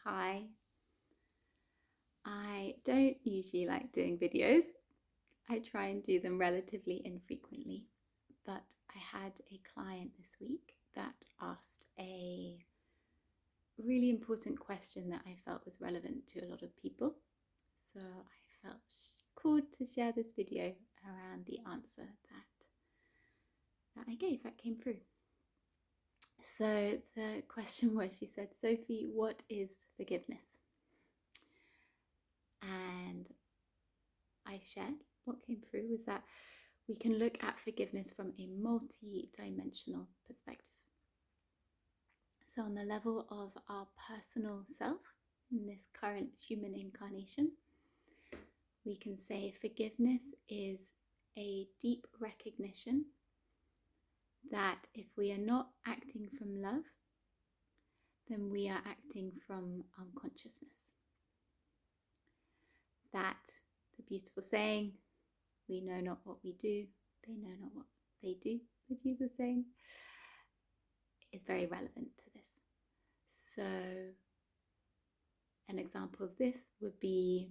Hi. I don't usually like doing videos. I try and do them relatively infrequently, but I had a client this week that asked a really important question that I felt was relevant to a lot of people. So I felt called to share this video around the answer that I gave that came through. So the question was, she said, Sophie, what is forgiveness? And I shared what came through was that we can look at forgiveness from a multi-dimensional perspective. So on the level of our personal self in this current human incarnation, we can say forgiveness is a deep recognition that if we are not acting from love, then we are acting from unconsciousness. That the beautiful saying, we know not what we do, they know not what they do, the Jesus saying, is very relevant to this. So an example of this would be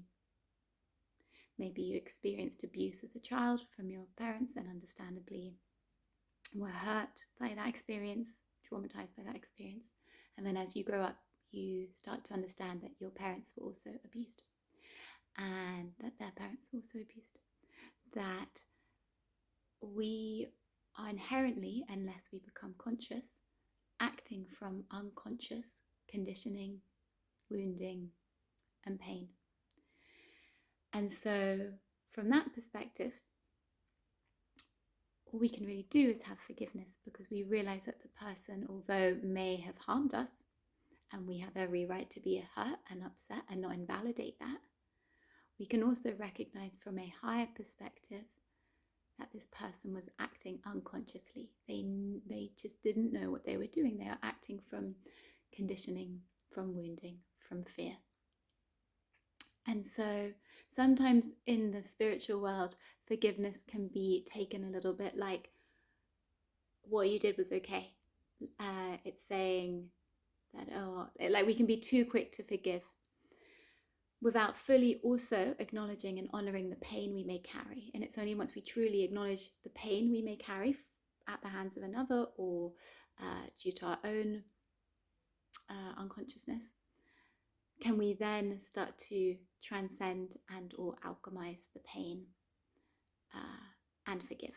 maybe you experienced abuse as a child from your parents and understandably were hurt by that experience, traumatized by that experience. And then as you grow up, you start to understand that your parents were also abused and that their parents were also abused. That we are inherently, unless we become conscious, acting from unconscious conditioning, wounding, and pain. And so from that perspective, all we can really do is have forgiveness, because we realize that the person, although may have harmed us, and we have every right to be hurt and upset and not invalidate that, we can also recognize from a higher perspective that this person was acting unconsciously. They just didn't know what they were doing. They are acting from conditioning, from wounding, from fear. And so sometimes in the spiritual world, forgiveness can be taken a little bit like, what you did was okay. It's saying that, like we can be too quick to forgive without fully also acknowledging and honoring the pain we may carry. And it's only once we truly acknowledge the pain we may carry at the hands of another or due to our own unconsciousness, can we then start to transcend and or alchemize the pain and forgive.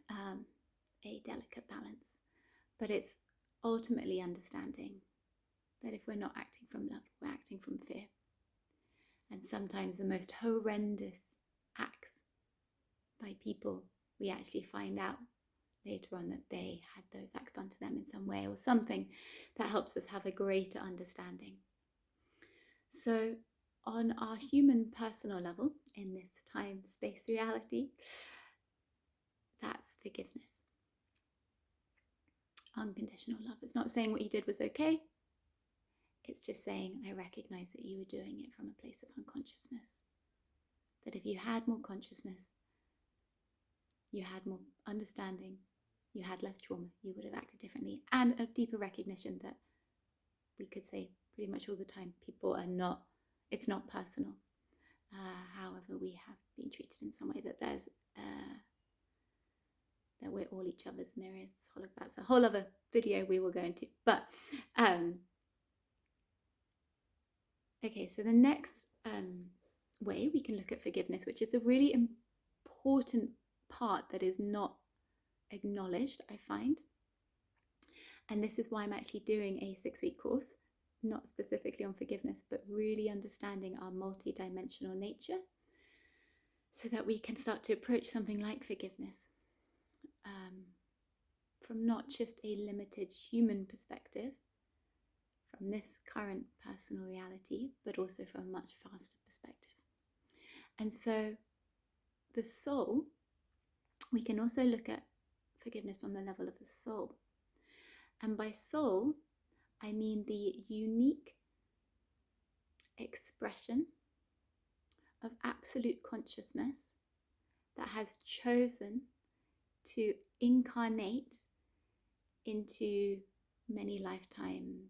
A delicate balance. But it's ultimately understanding that if we're not acting from love, we're acting from fear. And sometimes the most horrendous acts by people, we actually find out later on that they had those acts done to them in some way or something that helps us have a greater understanding. So on our human personal level, in this time-space reality, that's forgiveness. Unconditional love. It's not saying what you did was okay. It's just saying, I recognize that you were doing it from a place of unconsciousness. That if you had more consciousness, you had more understanding, you had less trauma, you would have acted differently. And a deeper recognition that we could say pretty much all the time, people are not, it's not personal. However, we have been treated in some way that there's, that we're all each other's mirrors. That's a whole other video we will go into. But, okay, so the next way we can look at forgiveness, which is a really important part that is not acknowledged, I find. And this is why I'm actually doing a 6-week course, not specifically on forgiveness, but really understanding our multi-dimensional nature so that we can start to approach something like forgiveness from not just a limited human perspective, from this current personal reality, but also from a much faster perspective. And so the soul, we can also look at forgiveness from the level of the soul. And by soul, I mean the unique expression of absolute consciousness that has chosen to incarnate into many lifetimes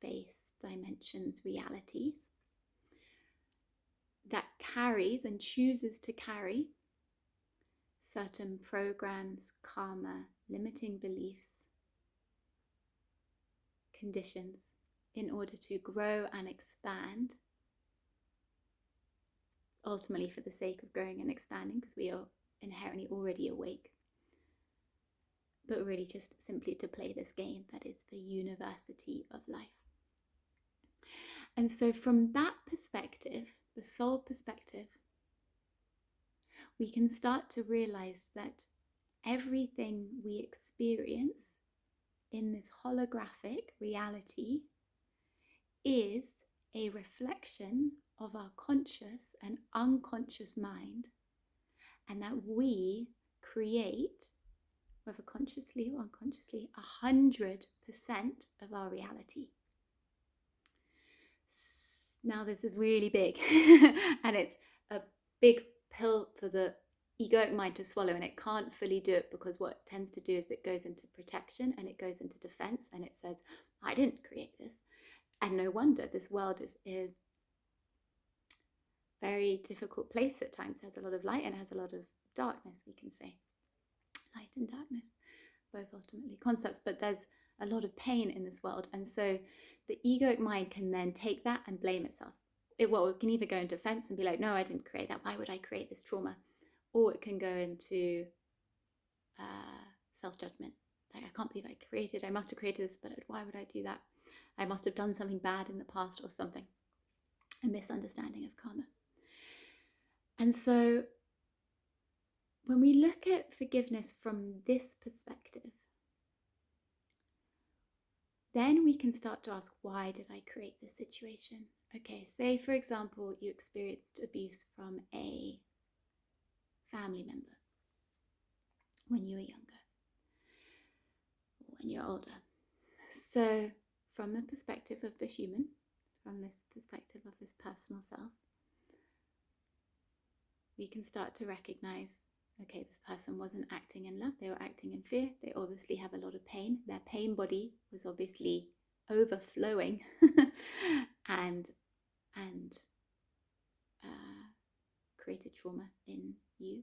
space, dimensions, realities that carries and chooses to carry certain programs, karma, limiting beliefs, conditions in order to grow and expand, ultimately for the sake of growing and expanding, because we are inherently already awake, but really just simply to play this game that is the university of life. And so from that perspective, the soul perspective, we can start to realize that everything we experience in this holographic reality is a reflection of our conscious and unconscious mind, and that we create, whether consciously or unconsciously, 100% of our reality. Now this is really big and it's a big pill for the egoic mind to swallow, and it can't fully do it because what it tends to do is it goes into protection and it goes into defense, and it says, I didn't create this. And no wonder, this world is a very difficult place at times. It has a lot of light and it has a lot of darkness, we can say. Light and darkness, both ultimately concepts, but there's a lot of pain in this world. And so the egoic mind can then take that and blame itself. It can either go into defense and be like, no, I didn't create that. Why would I create this trauma? Or it can go into self-judgment. Like, I can't believe I must have created this, but why would I do that? I must have done something bad in the past or something. A misunderstanding of karma. And so when we look at forgiveness from this perspective, then we can start to ask, why did I create this situation? Okay, say for example, you experienced abuse from a family member when you were younger, or when you're older. So from the perspective of the human, from this perspective of this personal self, we can start to recognize, okay, this person wasn't acting in love, they were acting in fear. They obviously have a lot of pain. Their pain body was obviously overflowing and created trauma in you.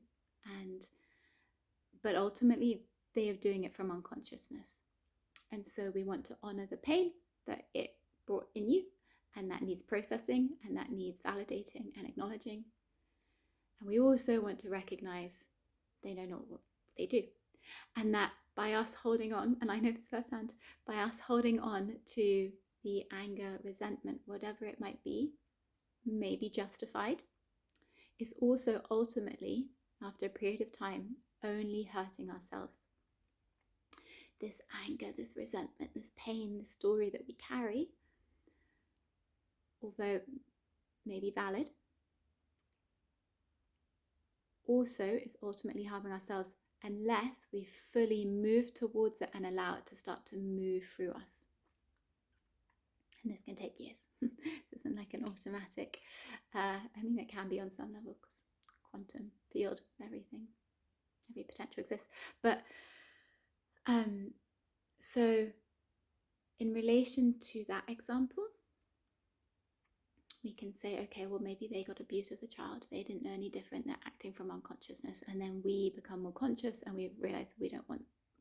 But ultimately, they are doing it from unconsciousness. And so we want to honor the pain that it brought in you, and that needs processing, and that needs validating and acknowledging. And we also want to recognize they know not what they do. And that by us holding on, and I know this firsthand, by us holding on to the anger, resentment, whatever it might be, maybe justified, is also ultimately, after a period of time, only hurting ourselves. This anger, this resentment, this pain, this story that we carry, although maybe valid, also is ultimately harming ourselves unless we fully move towards it and allow it to start to move through us. And this can take years. This isn't like an automatic, it can be on some level because quantum field, everything, every potential exists. But so in relation to that example, we can say, okay, well, maybe they got abused as a child. They didn't know any different. They're acting from unconsciousness. And then we become more conscious and we realize we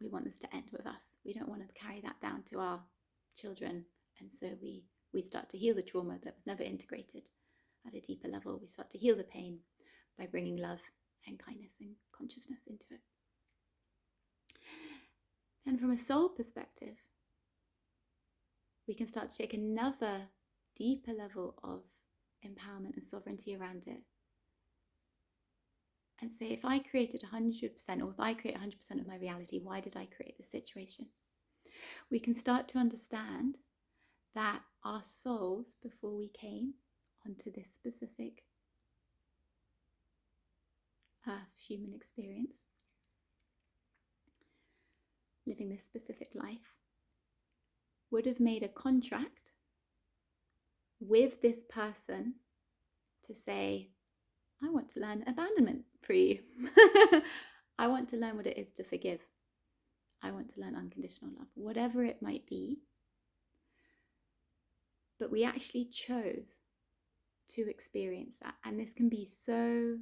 want this to end with us. We don't want to carry that down to our children. And so we start to heal the trauma that was never integrated at a deeper level. We start to heal the pain by bringing love and kindness and consciousness into it. And from a soul perspective, we can start to take another deeper level of empowerment and sovereignty around it and say, if I created 100%, or if I create 100% of my reality, why did I create this situation? We can start to understand that our souls, before we came onto this specific human experience, living this specific life, would have made a contract with this person to say, I want to learn abandonment for you. I want to learn what it is to forgive. I want to learn unconditional love, whatever it might be. but we actually chose to experience that. And this can be so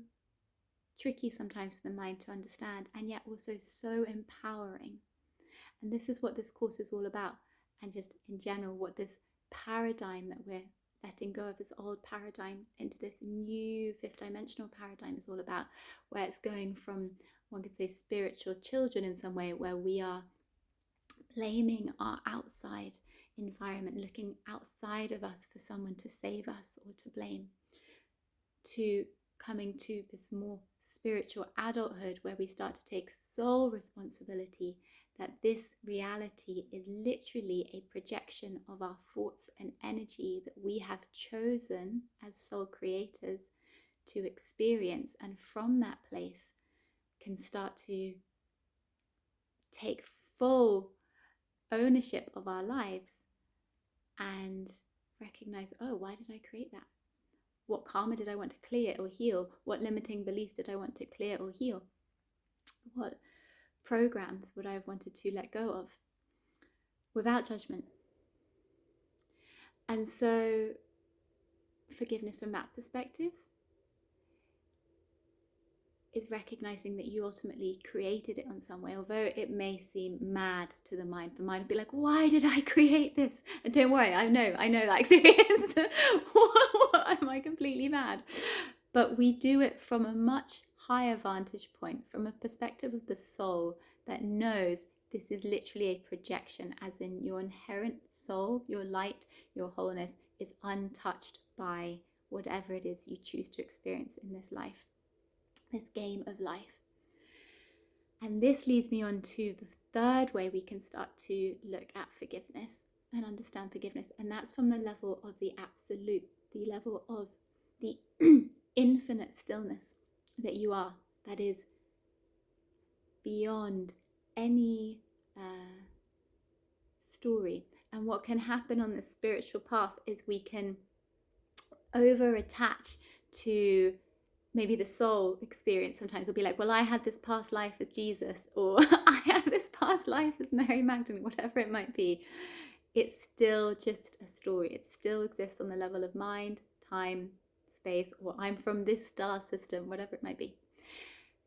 tricky sometimes for the mind to understand, and yet also so empowering. And this is what this course is all about, and just in general, what this paradigm that we're letting go of, this old paradigm, into this new fifth dimensional paradigm is all about, where it's going from, one could say, spiritual children in some way, where we are blaming our outside environment, looking outside of us for someone to save us or to blame, to coming to this more spiritual adulthood, where we start to take sole responsibility, that this reality is literally a projection of our thoughts and energy that we have chosen as soul creators to experience, and from that place can start to take full ownership of our lives and recognize, oh, why did I create that? What karma did I want to clear or heal? What limiting beliefs did I want to clear or heal? What programs would I have wanted to let go of? Without judgment. And so forgiveness from that perspective is recognizing that you ultimately created it on some way, although it may seem mad to the mind. The mind would be like, why did I create this? And don't worry, I know that experience. What, am I completely mad? But we do it from a much higher vantage point, from a perspective of the soul that knows this is literally a projection, as in your inherent soul, your light, your wholeness is untouched by whatever it is you choose to experience in this life, this game of life. And this leads me on to the third way we can start to look at forgiveness and understand forgiveness, and that's from the level of the absolute, the level of the infinite stillness that you are, that is beyond any story. And what can happen on the spiritual path is we can over attach to maybe the soul experience. Sometimes we'll be like, well, I had this past life as Jesus, or I had this past life as Mary Magdalene, whatever it might be. It's still just a story. It still exists on the level of mind, time, space, or I'm from this star system, whatever it might be.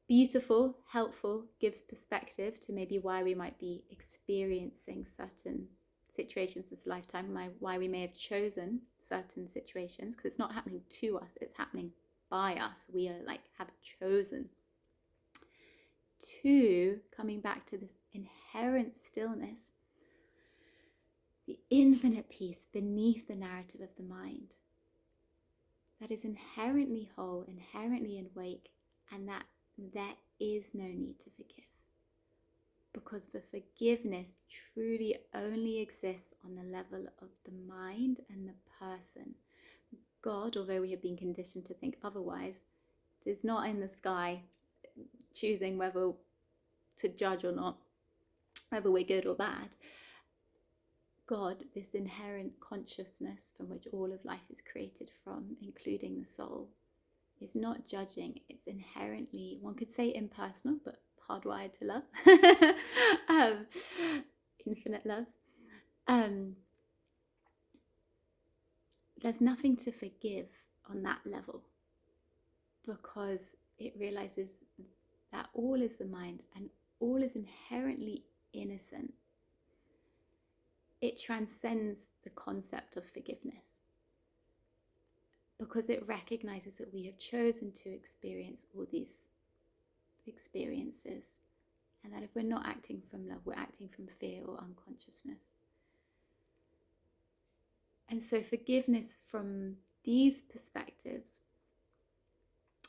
Beautiful, helpful, gives perspective to maybe why we might be experiencing certain situations this lifetime, why we may have chosen certain situations, because it's not happening to us, it's happening by us. We are like, have chosen. Two, coming back to this inherent stillness, the infinite peace beneath the narrative of the mind, that is inherently whole, inherently awake, and that there is no need to forgive, because the forgiveness truly only exists on the level of the mind and the person. God, although we have been conditioned to think otherwise, is not in the sky choosing whether to judge or not, whether we're good or bad. God, this inherent consciousness from which all of life is created from, including the soul, is not judging. It's inherently, one could say, impersonal, but hardwired to love. Infinite love. There's nothing to forgive on that level, because it realizes that all is the mind and all is inherently innocent. It transcends the concept of forgiveness, because it recognizes that we have chosen to experience all these experiences, and that if we're not acting from love, we're acting from fear or unconsciousness. And so forgiveness from these perspectives,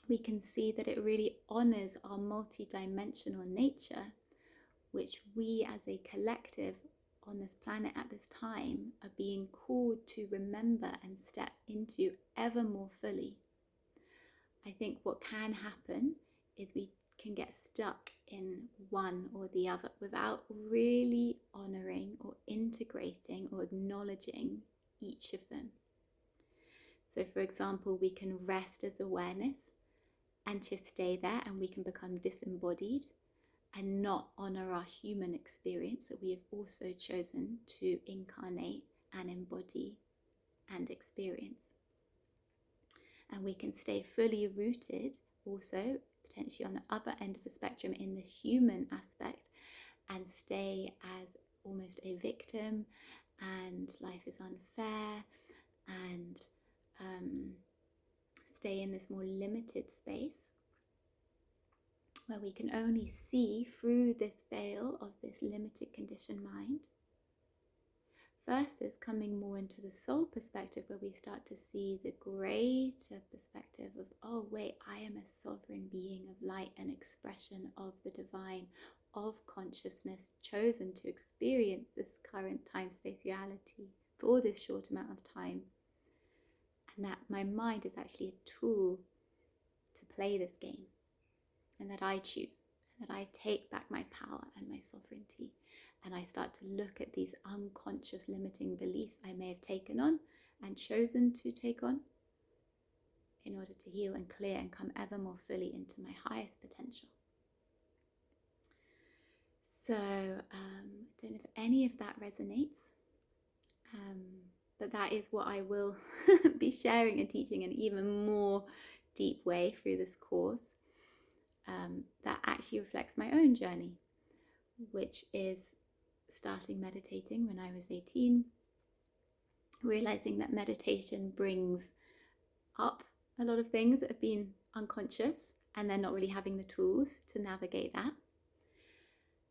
we can see that it really honors our multi-dimensional nature, which we as a collective on this planet at this time are being called to remember and step into ever more fully. I think what can happen is we can get stuck in one or the other without really honoring or integrating or acknowledging each of them. So for example, we can rest as awareness and just stay there, and we can become disembodied and not honor our human experience that we have also chosen to incarnate and embody and experience. And we can stay fully rooted also, potentially on the other end of the spectrum, in the human aspect, and stay as almost a victim, and life is unfair, and stay in this more limited space where we can only see through this veil of this limited conditioned mind, versus coming more into the soul perspective, where we start to see the greater perspective of, oh wait, I am a sovereign being of light, an expression of the divine, of consciousness, chosen to experience this current time-space reality for this short amount of time. And that my mind is actually a tool to play this game, and that I choose, and that I take back my power and my sovereignty. And I start to look at these unconscious limiting beliefs I may have taken on and chosen to take on in order to heal and clear and come ever more fully into my highest potential. So I don't know if any of that resonates, but that is what I will be sharing and teaching in an even more deep way through this course, that actually reflects my own journey, which is starting meditating when I was 18, realizing that meditation brings up a lot of things that have been unconscious, and then not really having the tools to navigate that.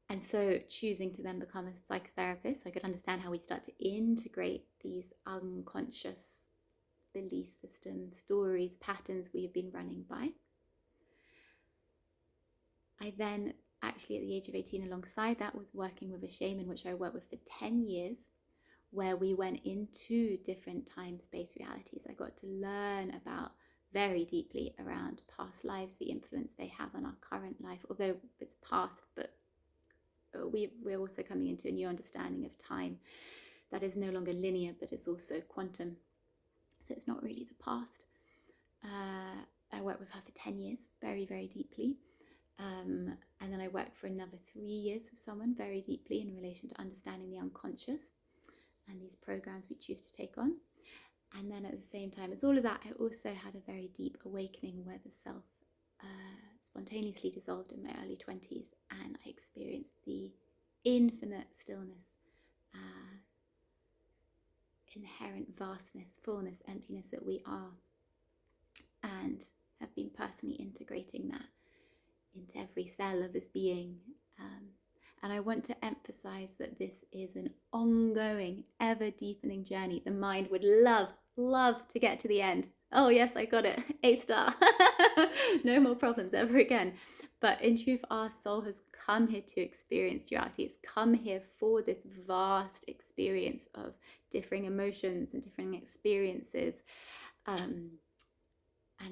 And so choosing to then become a psychotherapist, so I could understand how we start to integrate these unconscious belief systems, stories, patterns we have been running by. I then actually at the age of 18, alongside that, was working with a shaman, which I worked with for 10 years, where we went into different time-space realities. I got to learn about very deeply around past lives, the influence they have on our current life, although it's past, but we're also coming into a new understanding of time that is no longer linear, but is also quantum. So it's not really the past. I worked with her for 10 years, very, very deeply. And then I worked for another 3 years with someone very deeply in relation to understanding the unconscious and these programs we choose to take on. And then at the same time as all of that, I also had a very deep awakening where the self spontaneously dissolved in my early 20s, and I experienced the infinite stillness, inherent vastness, fullness, emptiness that we are, and have been personally integrating that into every cell of this being. And I want to emphasize that this is an ongoing, ever deepening journey. The mind would love to get to the end. Oh yes, I got it, 8-star. No more problems ever again. But in truth, our soul has come here to experience duality. It's come here for this vast experience of differing emotions and differing experiences. And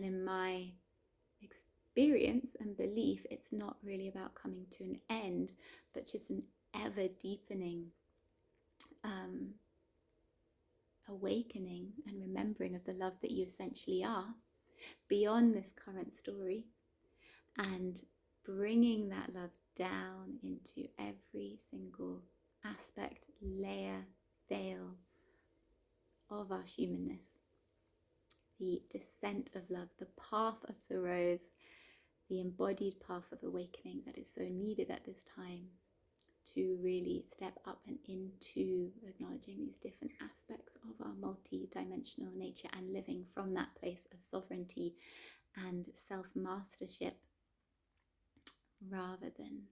in my experience and belief, it's not really about coming to an end, but just an ever deepening awakening and remembering of the love that you essentially are beyond this current story, and bringing that love down into every single aspect, layer, veil of our humanness. The descent of love, the path of the rose, the embodied path of awakening that is so needed at this time to really step up and into acknowledging these different aspects of our multi-dimensional nature and living from that place of sovereignty and self-mastership, rather than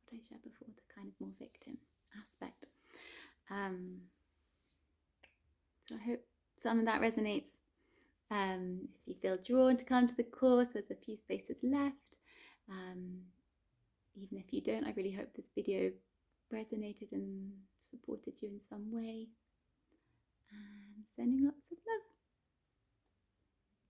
what I shared before, the kind of more victim aspect. So I hope some of that resonates. If you feel drawn to come to the course, there's a few spaces left. Even if you don't, I really hope this video resonated and supported you in some way. And sending lots of love.